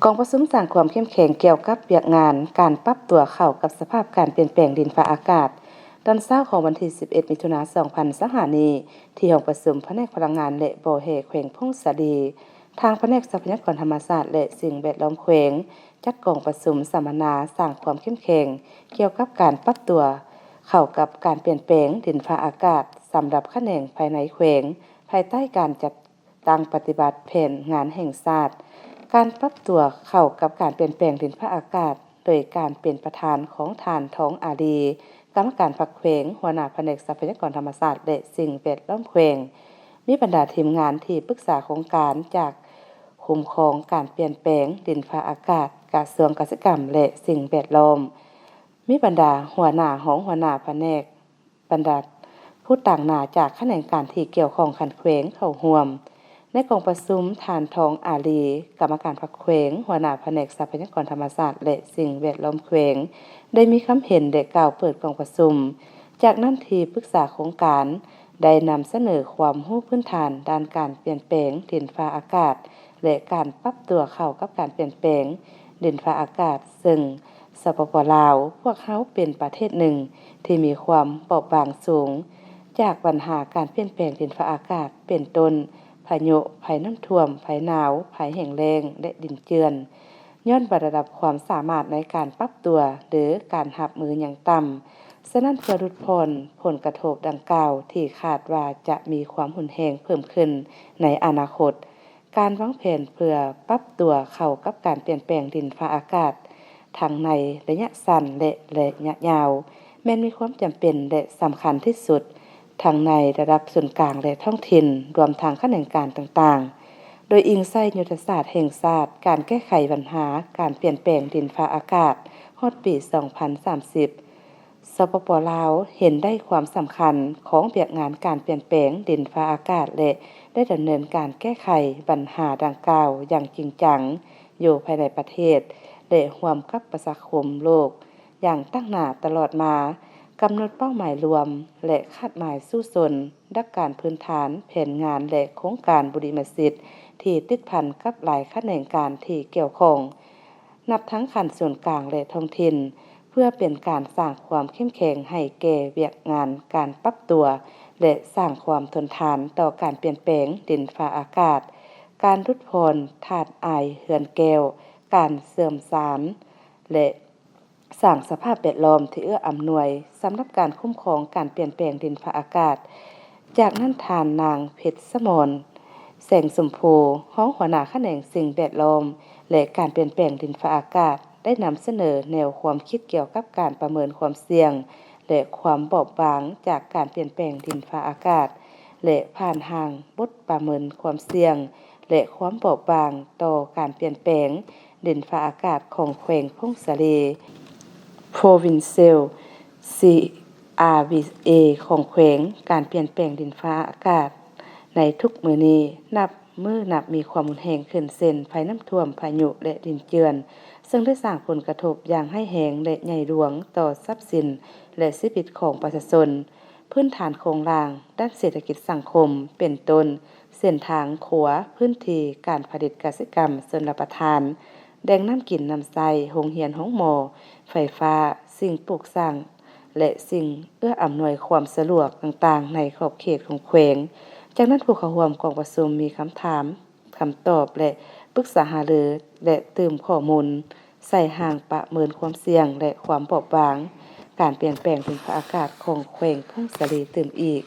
กองประชุมสร้างความเข้มแข็งเกี่ยวกับเวียกงานการปรับตัวเข้ากับสภาพการเปลี่ยนแปลงดินฟ้าอากาศตอนเช้าของวันที่11มิถุนายน2025นี้ที่ห้องประชุมแผนกพลังงานและบ่อแห่แขวงพงศาลีทางแผนกทรัพยากรธรรมชาติและสิ่งแวดล้อมแขวงจัดกองประชุมสัมมนาสร้างความเข้มแข็งเกี่ยวกับการปรับตัวเข้ากับการเปลี่ยนแปลงดินฟ้าอากาศสำหรับแขนงภายในแขวงภายใต้การจัดตั้งปฏิบัติแผนงานแห่งชาติการปรับตัวเข้ากับการเปลี่ยนแปลงดินฟ้าอากาศโดยการเป็นประธานของท่านทองอาลีกรรมการพักแขวงหัวหน้าแผนกทรัพยากรธรรมชาติและสิ่งแวดล้อมแขวงมีบรรดาทีมงานที่ปรึกษาโครงการจากคุ้มครองการเปลี่ยนแปลงดินฟ้าอากาศกระทรวงเกษตรกรรมและสิ่งแวดล้อมมีบรรดาหัวหน้าแผนกบรรดาผู้ต่างหน้าจากแขนงการที่เกี่ยวข้องขันแขวงเข้าร่วมในกองประชุมท่านทองอาลีกรรมการพักแขวงหัวหน้าแผนกทรัพยากรธรรมชาติและสิ่งแวดล้อมแขวงได้มีคำเห็นและกล่าวเปิดกองประชุมจากนั้นที่ปรึกษาโครงการได้นำเสนอความรู้พื้นฐานด้านการเปลี่ยนแปลงดินฟ้าอากาศและการปรับตัวเข้ากับการเปลี่ยนแปลงดินฟ้าอากาศซึ่งสปป.ลาวพวกเขาเป็นประเทศหนึ่งที่มีความเปราะบางสูงจากปัญหาการเปลี่ยนแปลงดินฟ้าอากาศเป็นต้นพายุภัยน้ำท่วมภัยหนาวภัยแห้งแล้งและดินเจือนย้อนระดับความสามารถในการปรับตัวหรือการรับมืออย่างต่ำฉะนั้นเพื่อลดผลกระทบดังกล่าวที่คาดว่าจะมีความรุนแรงเพิ่มขึ้นในอนาคตการวางแผนเพื่อปรับตัวเข้ากับการเปลี่ยนแปลงดินฟ้าอากาศทั้งในระยะสั้นและระยะยาวแม้นมีความจำเป็นและสำคัญที่สุดทั้งในระดับส่วนกลางและท้องถิ่นรวมทั้งแขนงการต่างๆโดยอิงใส่ยุทธศาสตร์แห่งชาติการแก้ไขปัญหาการเปลี่ยนแปลงดินฟ้าอากาศฮอดปี 2030 สปป.ลาวเห็นได้ความสำคัญของเวียกงานการเปลี่ยนแปลงดินฟ้าอากาศและได้ดำเนินการแก้ไขปัญหาดังกล่าวอย่างจริงจังอยู่ภายในประเทศและร่วมกับประชาคมโลกอย่างตั้งหน้าตลอดมากำหนดเป้าหมายรวมและคาดหมายสู่ชนดักการพื้นฐานแผนงานและโครงการบุริมสิทธิ์ที่ติดพันกับหลายแขนงการที่เกี่ยวข้องนับทั้งขั้นส่วนกลางและท้องถิ่นเพื่อเป็นการสร้างความเข้มแข็งให้แก่เวียกงานการปรับตัวและสร้างความทนทานต่อการเปลี่ยนแปลงดินฟ้าอากาศการลดพรธาตุอายเหือนแก้วการเสื่อมสารและสร้างสภาพแวดล้อมที่เอื้ออำนวยสำหรับการคุ้มครองการเปลี่ยนแปลงดินฟ้าอากาศจากนั้นทานนางเพชรสมรแสงสมโพห้องหัวหน้าแขนงสิ่งแวดล้อมและการเปลี่ยนแปลงดินฟ้าอากาศได้นำเสนอแนวความคิดเกี่ยวกับการประเมินความเสี่ยงและความบอบบางจากการเปลี่ยนแปลงดินฟ้าอากาศและผ่านทางบทประเมินความเสี่ยงและความบอบบางต่อการเปลี่ยนแปลงดินฟ้าอากาศของแขวงพงศาลี Provincial CRVA ของแขวงการเปลี่ยนแปลงดินฟ้าอากาศในทุกมื้อนี้นับมีความรุนแรงขึ้นเช่นภัยน้ำท่วมพายุและดินเจือนซึ่งได้สร้างผลกระทบอย่างร้ายแรงและใหญ่หลวงต่อทรัพย์สินและชีวิตของประชาชนพื้นฐานโครงสร้างด้านเศรษฐกิจสังคมเป็นต้นเส้นทางขัวพื้นที่การผลิตกสิกรรมชนประทานแดงน้ำกินน้ำใสโรงเรียนห้องหมอไฟฟ้าสิ่งปลูกสร้างและสิ่งเอื้ออำนวยความสะดวกต่างๆในขอบเขตของแขวงจากนั้นผู้เข้าร่วมกองประชุมมีคำถามคำตอบและปรึกษาหารือและเติมข้อมูลใส่ห่างประเมินความเสี่ยงและความบอบบางการเปลี่ยนแปลงดินฟ้าอากาศของแขวงพงศาลีเติมอีก